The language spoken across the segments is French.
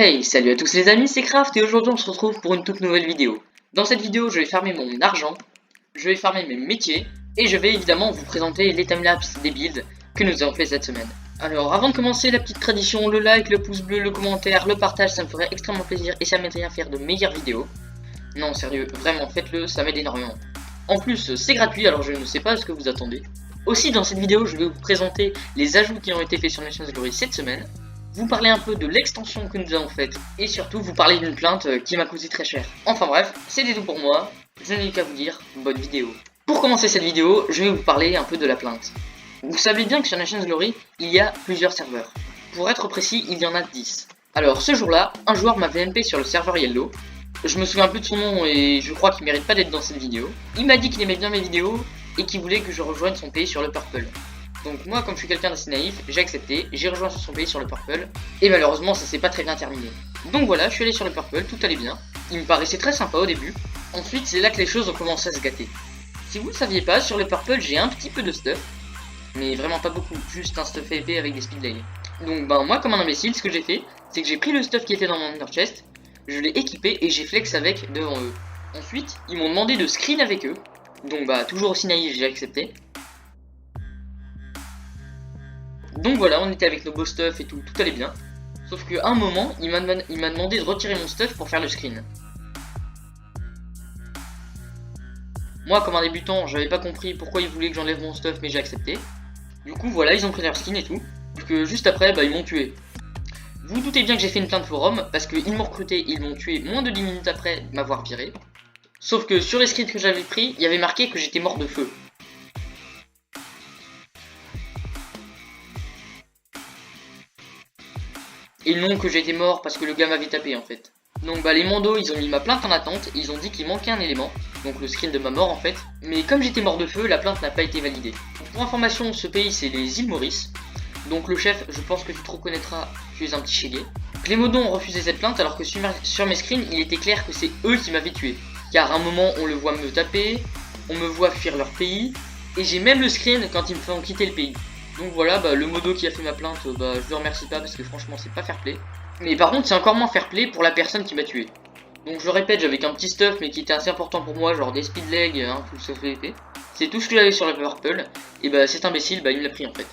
Hey, salut à tous les amis, c'est Craft et aujourd'hui on se retrouve pour une toute nouvelle vidéo. Dans cette vidéo, je vais farmer mon argent, je vais farmer mes métiers et je vais évidemment vous présenter les timelapses des builds que nous avons fait cette semaine. Alors avant de commencer, la petite tradition, le like, le pouce bleu, le commentaire, le partage, ça me ferait extrêmement plaisir et ça m'aiderait à faire de meilleures vidéos. Non, sérieux, vraiment, faites-le, ça m'aide énormément. En plus, c'est gratuit, alors je ne sais pas ce que vous attendez. Aussi, dans cette vidéo, je vais vous présenter les ajouts qui ont été faits sur Nations Glory cette semaine, vous parler un peu de l'extension que nous avons faite, et surtout vous parler d'une plainte qui m'a coûté très cher. Enfin bref, c'était tout pour moi, je n'ai qu'à vous dire, bonne vidéo. Pour commencer cette vidéo, je vais vous parler un peu de la plainte. Vous savez bien que sur Nations Glory, il y a plusieurs serveurs. Pour être précis, il y en a 10. Alors ce jour-là, un joueur m'a VNP sur le serveur Yellow. Je me souviens plus de son nom et je crois qu'il mérite pas d'être dans cette vidéo. Il m'a dit qu'il aimait bien mes vidéos et qu'il voulait que je rejoigne son pays sur le Purple. Donc moi, comme je suis quelqu'un d'assez naïf, j'ai accepté, j'ai rejoint sur son pays sur le Purple, et malheureusement ça s'est pas très bien terminé. Donc voilà, je suis allé sur le Purple, tout allait bien, il me paraissait très sympa au début, ensuite c'est là que les choses ont commencé à se gâter. Si vous ne saviez pas, sur le Purple j'ai un petit peu de stuff, mais vraiment pas beaucoup, juste un stuff épais avec des speed legs. Donc ben moi comme un imbécile, ce que j'ai fait, c'est que j'ai pris le stuff qui était dans mon inner chest, je l'ai équipé et j'ai flex avec devant eux. Ensuite, ils m'ont demandé de screen avec eux, donc bah toujours aussi naïf, j'ai accepté. Donc voilà, on était avec nos beaux stuff et tout allait bien. Sauf qu'à un moment, il m'a demandé de retirer mon stuff pour faire le screen. Moi, comme un débutant, j'avais pas compris pourquoi ils voulaient que j'enlève mon stuff, mais j'ai accepté. Du coup, voilà, ils ont pris leur skin et tout. Sauf que juste après, bah, ils m'ont tué. Vous vous doutez bien que j'ai fait une plainte forum, parce qu'ils m'ont recruté et ils m'ont tué moins de 10 minutes après m'avoir viré. Sauf que sur les screens que j'avais pris, il y avait marqué que j'étais mort de feu. Et non que j'étais mort parce que le gars m'avait tapé en fait. Donc bah les mandos ils ont mis ma plainte en attente, et ils ont dit qu'il manquait un élément, donc le screen de ma mort en fait. Mais comme j'étais mort de feu, la plainte n'a pas été validée. Pour information, ce pays c'est les îles Maurice. Donc le chef, je pense que tu te reconnaîtras, tu es un petit chégué. Les modos ont refusé cette plainte alors que sur mes screens il était clair que c'est eux qui m'avaient tué. Car à un moment on le voit me taper, on me voit fuir leur pays, et j'ai même le screen quand ils me font quitter le pays. Donc voilà, bah, le modo qui a fait ma plainte, bah, je le remercie pas parce que franchement c'est pas fair play. Mais par contre c'est encore moins fair play pour la personne qui m'a tué. Donc je le répète, j'avais qu'un petit stuff mais qui était assez important pour moi, genre des speed legs, un full stuff épée. C'est tout ce que j'avais sur le Purple, et bah cet imbécile, bah il me l'a pris en fait.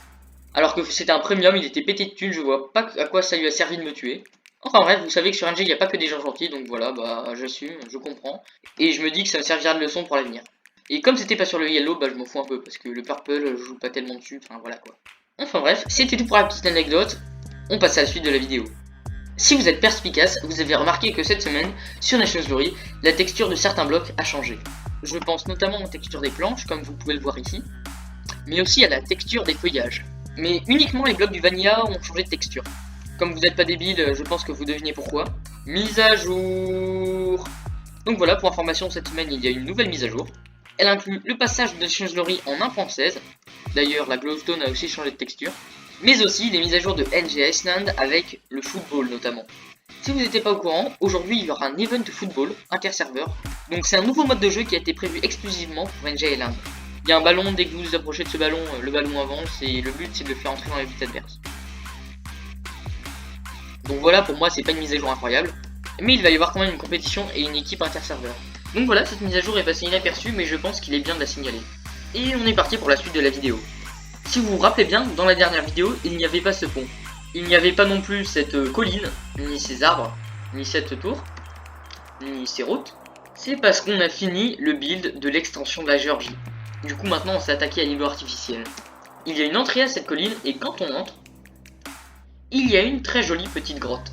Alors que c'était un premium, il était pété de thunes, je vois pas à quoi ça lui a servi de me tuer. Enfin bref, vous savez que sur NG il n'y a pas que des gens gentils, donc voilà, bah j'assume, je comprends. Et je me dis que ça me servira de leçon pour l'avenir. Et comme c'était pas sur le yellow, bah je m'en fous un peu, parce que le purple, je joue pas tellement dessus, enfin voilà quoi. Enfin bref, c'était tout pour la petite anecdote, on passe à la suite de la vidéo. Si vous êtes perspicace, vous avez remarqué que cette semaine, sur Nations Glory, la texture de certains blocs a changé. Je pense notamment aux textures des planches, comme vous pouvez le voir ici, mais aussi à la texture des feuillages. Mais uniquement les blocs du Vanilla ont changé de texture. Comme vous n'êtes pas débile, je pense que vous devinez pourquoi. Mise à jour. Donc voilà, pour information, cette semaine, il y a une nouvelle mise à jour. Elle inclut le passage de Nations Glory en 1.16. D'ailleurs, la Glowstone a aussi changé de texture. Mais aussi les mises à jour de NG Iceland avec le football notamment. Si vous n'étiez pas au courant, aujourd'hui il y aura un event de football inter-serveur. Donc c'est un nouveau mode de jeu qui a été prévu exclusivement pour NG Island. Il y a un ballon, dès que vous vous approchez de ce ballon, le ballon avance et le but c'est de le faire entrer dans les buts adverses. Donc voilà, pour moi c'est pas une mise à jour incroyable, mais il va y avoir quand même une compétition et une équipe inter-serveur. Donc voilà, cette mise à jour est passée inaperçue, mais je pense qu'il est bien de la signaler. Et on est parti pour la suite de la vidéo. Si vous vous rappelez bien, dans la dernière vidéo, il n'y avait pas ce pont. Il n'y avait pas non plus cette colline, ni ces arbres, ni cette tour, ni ces routes. C'est parce qu'on a fini le build de l'extension de la Géorgie. Du coup maintenant on s'est attaqué à l'îlot artificiel. Il y a une entrée à cette colline et quand on entre, il y a une très jolie petite grotte.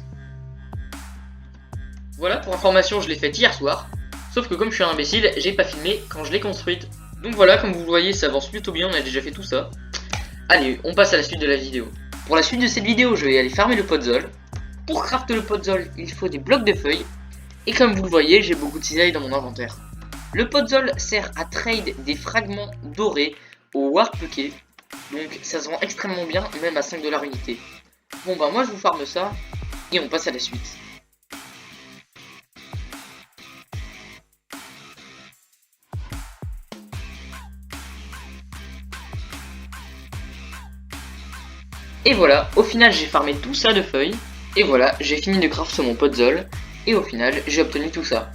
Voilà, pour information, je l'ai faite hier soir. Sauf que comme je suis un imbécile, j'ai pas filmé quand je l'ai construite. Donc voilà, comme vous le voyez, ça avance plutôt bien, on a déjà fait tout ça. Allez, on passe à la suite de la vidéo. Pour la suite de cette vidéo, je vais aller farmer le podzol. Pour crafter le podzol, il faut des blocs de feuilles. Et comme vous le voyez, j'ai beaucoup de cisailles dans mon inventaire. Le podzol sert à trade des fragments dorés au warpuke. Donc ça se vend extrêmement bien, même à 5$ l'unité. Bon bah moi je vous farme ça, et on passe à la suite. Et voilà, au final j'ai farmé tout ça de feuilles. Et voilà, j'ai fini de craft mon puzzle, et au final, j'ai obtenu tout ça.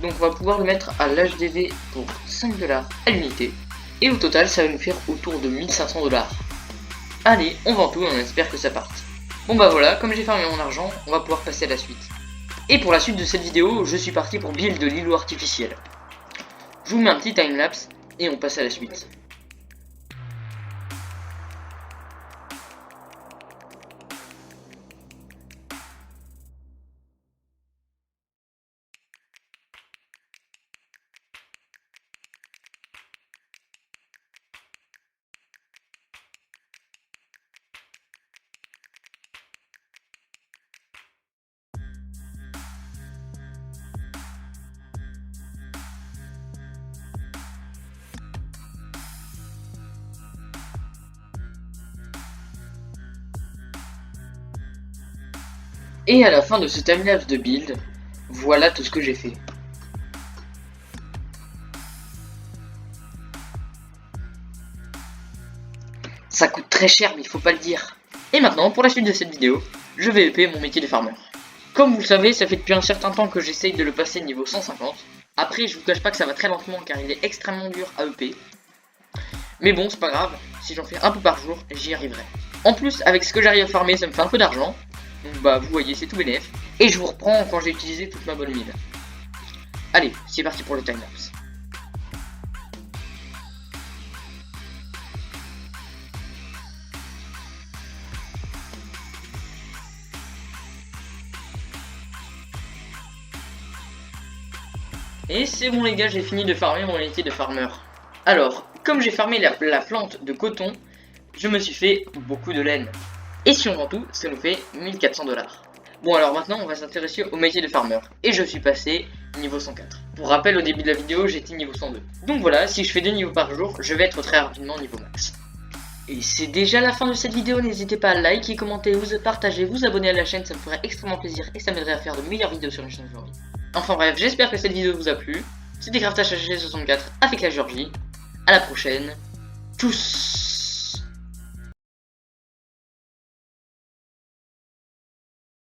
Donc on va pouvoir le mettre à l'HDV pour 5 $ à l'unité, et au total, ça va nous faire autour de 1500 $. Allez, on vend tout et on espère que ça parte. Bon bah voilà, comme j'ai farmé mon argent, on va pouvoir passer à la suite. Et pour la suite de cette vidéo, je suis parti pour build de l'îlot artificiel. Je vous mets un petit timelapse, et on passe à la suite. Et à la fin de ce timelapse de build, voilà tout ce que j'ai fait. Ça coûte très cher mais il faut pas le dire. Et maintenant, pour la suite de cette vidéo, je vais EP mon métier de farmer. Comme vous le savez, ça fait depuis un certain temps que j'essaye de le passer niveau 150. Après, je vous cache pas que ça va très lentement car il est extrêmement dur à EP. Mais bon, c'est pas grave, si j'en fais un peu par jour, j'y arriverai. En plus, avec ce que j'arrive à farmer, ça me fait un peu d'argent. Donc bah, vous voyez, c'est tout bénef. Et je vous reprends quand j'ai utilisé toute ma bonne mine. Allez, c'est parti pour le timelapse. Et c'est bon les gars, j'ai fini de farmer mon métier de farmer. Alors, comme j'ai farmé la plante de coton, je me suis fait beaucoup de laine. Et si on vend tout, ça nous fait 1400 $. Bon alors maintenant on va s'intéresser au métier de farmer. Et je suis passé niveau 104. Pour rappel, au début de la vidéo, j'étais niveau 102. Donc voilà, si je fais 2 niveaux par jour, je vais être très rapidement niveau max. Et c'est déjà la fin de cette vidéo, n'hésitez pas à liker, commenter, vous partager, vous abonner à la chaîne, ça me ferait extrêmement plaisir et ça m'aiderait à faire de meilleures vidéos sur une chaîne de Georgie. Enfin bref, j'espère que cette vidéo vous a plu. C'était Craftage HG64 avec la Georgie. À la prochaine. Tchuss.